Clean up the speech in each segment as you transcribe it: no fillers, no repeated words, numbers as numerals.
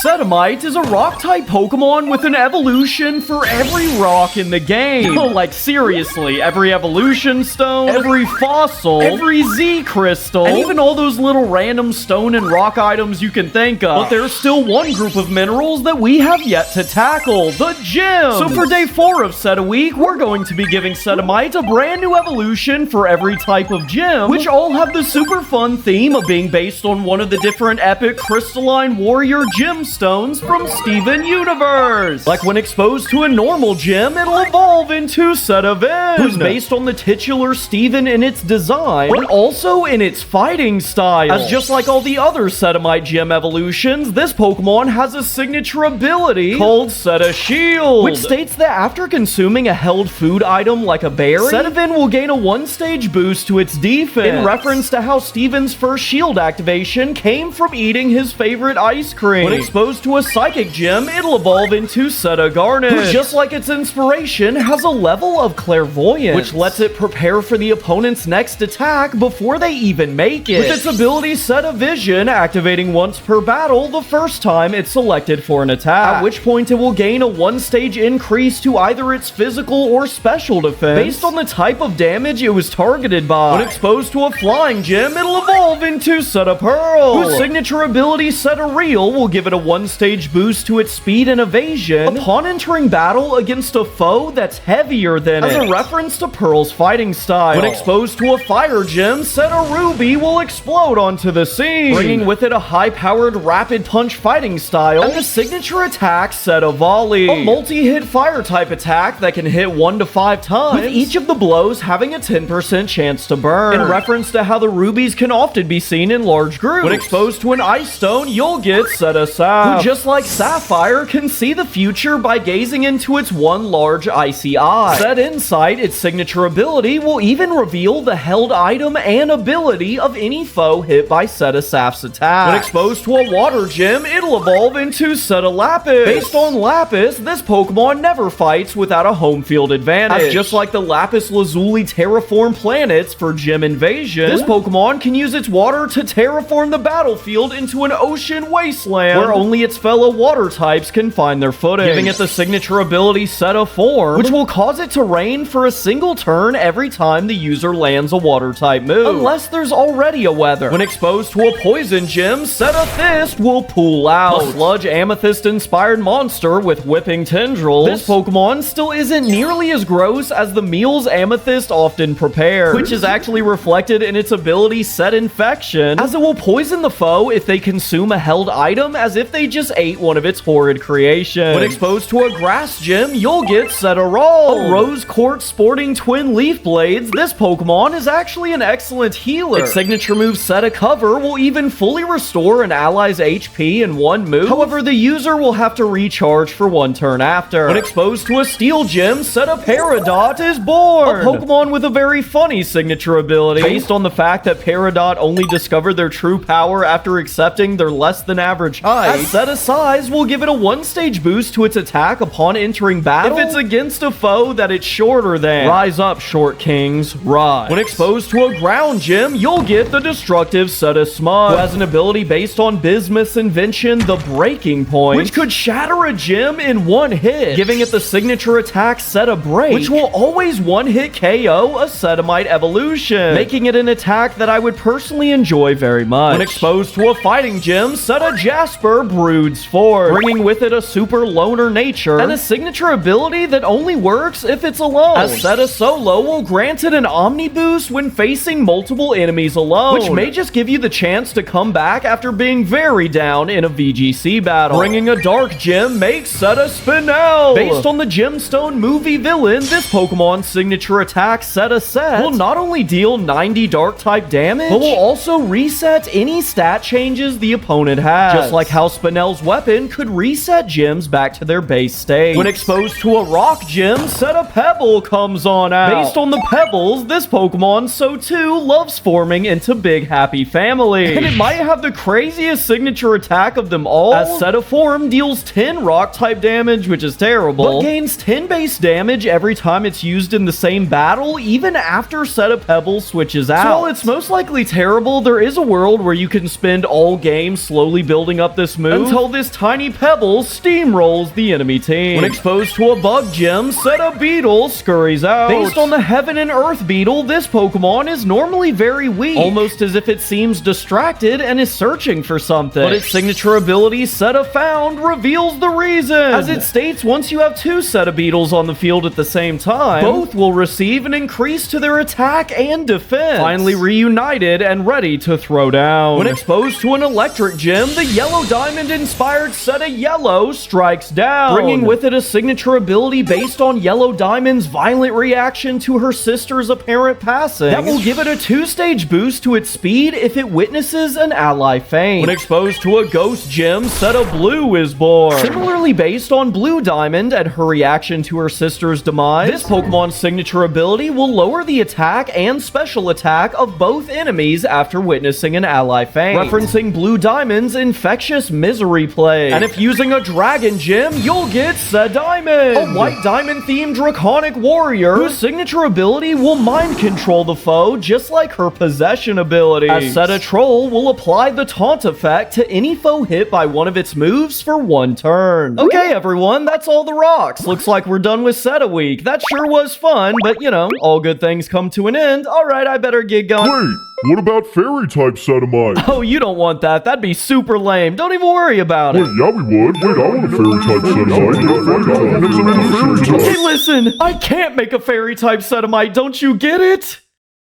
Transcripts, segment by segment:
Sedimite is a rock-type Pokemon with an evolution for every rock in the game. Oh, like seriously, every evolution stone, every fossil, every Z crystal, and even all those little random stone and rock items you can think of. But there's still one group of minerals that we have yet to tackle, the gems. So for day 4 of Sediweek, we're going to be giving Sedimite a brand new evolution for every type of gem, which all have the super fun theme of being based on one of the different epic crystalline warrior gemstones from Steven Universe. Like when exposed to a normal gem, it'll evolve into Sedovan, who's based on the titular Steven in its design, but also in its fighting style. As just like all the other Sedimite gem evolutions, this Pokemon has a signature ability called Sedashield, which states that after consuming a held food item like a berry, Sedovan will gain a 1-stage boost to its defense, in reference to how Steven's first shield activation came from eating his favorite ice cream. When exposed to a psychic gem, it'll evolve into Sedagarnish, who, just like its inspiration, has a level of clairvoyance, which lets it prepare for the opponent's next attack before they even make it, with its ability Sedavision activating once per battle the first time it's selected for an attack, at which point it will gain a 1-stage increase to either its physical or special defense based on the type of damage it was targeted by. When exposed to a flying gem, it'll evolve into Sedapearl, whose signature ability Sedareel will give it a 1-stage boost to its speed and evasion upon entering battle against a foe that's heavier than it, as a reference to Pearl's fighting style. When exposed to a fire gem, Sedaruby will explode onto the scene, bringing with it a high-powered rapid punch fighting style and the signature attack Sedavolley, a multi-hit fire-type attack that can hit 1 to 5 times, with each of the blows having a 10% chance to burn, in reference to how the rubies can often be seen in large groups. When exposed to an ice stone, you'll get Sedasap, who, just like Sapphire, can see the future by gazing into its one large icy eye. Set Insight, its signature ability, will even reveal the held item and ability of any foe hit by Sedasap's attack. When exposed to a water gem, it'll evolve into Sedalapis. Based on Lapis, this Pokemon never fights without a home field advantage, as just like the Lapis Lazuli terraform planets for gem invasion, this Pokemon can use its water to terraform the battlefield into an ocean wasteland where only its fellow water types can find their footing, giving it the signature ability Setaform, which will cause it to rain for a single turn every time the user lands a water type move, unless there's already a weather. When exposed to a poison gem, Setafist will pull out. A sludge amethyst inspired monster with whipping tendrils, this Pokemon still isn't nearly as gross as the meals Amethyst often prepares, which is actually reflected in its ability Set Infection, as it will poison the foe if they consume a held item as if they just ate one of its horrid creations. When exposed to a grass gem, you'll get Setarol, a rose quartz sporting twin leaf blades. This Pokemon is actually an excellent healer. Its signature move Setacover will even fully restore an ally's HP in one move. However, the user will have to recharge for 1 turn after. When exposed to a steel gem, Setaperidot is born, a Pokemon with a very funny signature ability, based on the fact that Peridot only discovered their true power after accepting their less than average height. As Setasize will give it a 1-stage boost to its attack upon entering battle if it's against a foe that it's shorter than. Rise up, short kings, rise. When exposed to a ground gem, you'll get the destructive Setasmug, who has an ability based on Bismuth's invention, the Breaking Point, which could shatter a gem in 1 hit, giving it the signature attack Setabreak, which will always 1-hit KO a Sedimite evolution, making it an attack that I would personally enjoy very much. When exposed to a fighting gem, Setajasper broods forth, bringing with it a super loner nature and a signature ability that only works if it's alone, as Setasolo will grant it an Omni boost when facing multiple enemies alone, which may just give you the chance to come back after being very down in a VGC battle. Bringing a dark gem makes Setaspinel. Based on the gemstone movie villain, this Pokemon's signature attack Setaset will not only deal 90 dark type damage, but will also reset any stat changes the opponent has, just like how Spinel's weapon could reset gems back to their base state. When exposed to a rock gem, Setapebble comes on out. Based on the pebbles, this Pokemon so too loves forming into big happy family, and it might have the craziest signature attack of them all, as Setaform deals 10 rock type damage, which is terrible, but gains 10 base damage every time it's used in the same battle, even after Setapebble switches out. So while it's most likely terrible, there is a world where you can spend all game slowly building up this move move until this tiny pebble steamrolls the enemy team. When exposed to a bug gem, Sedimite scurries out. Based on the Heaven and Earth beetle, this Pokemon is normally very weak, almost as if it seems distracted and is searching for something. But its signature ability, Found, reveals the reason. As it states, once you have two Sedibeetles on the field at the same time, both will receive an increase to their attack and defense, finally reunited and ready to throw down. When exposed to an electric gem, the Yellow Diamond-inspired Yellow strikes down, bringing with it a signature ability based on Yellow Diamond's violent reaction to her sister's apparent passing that will give it a 2-stage boost to its speed if it witnesses an ally faint. When exposed to a ghost gem, Blue is born. Similarly based on Blue Diamond and her reaction to her sister's demise, this Pokemon's signature ability will lower the attack and special attack of both enemies after witnessing an ally faint, referencing Blue Diamond's infectious misery plague. And if using a dragon gem, you'll get Sedimite, a white diamond-themed draconic warrior whose signature ability will mind control the foe just like her possession ability. As Troll will apply the taunt effect to any foe hit by one of its moves for 1 turn. Okay, everyone, that's all the rocks. Looks like we're done with Week. That sure was fun, but you know, all good things come to an end. All right, I better get going. Wait, what about fairy-type Sedimite? Oh, you don't want that. That'd be super lame. Don't even worry about it. Wait, yeah, we would. Wait, I want a fairy-type Sedimite. Hey, listen, I can't make a fairy-type Sedimite. Don't you get it?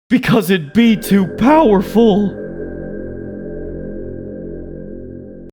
Because it'd be too powerful.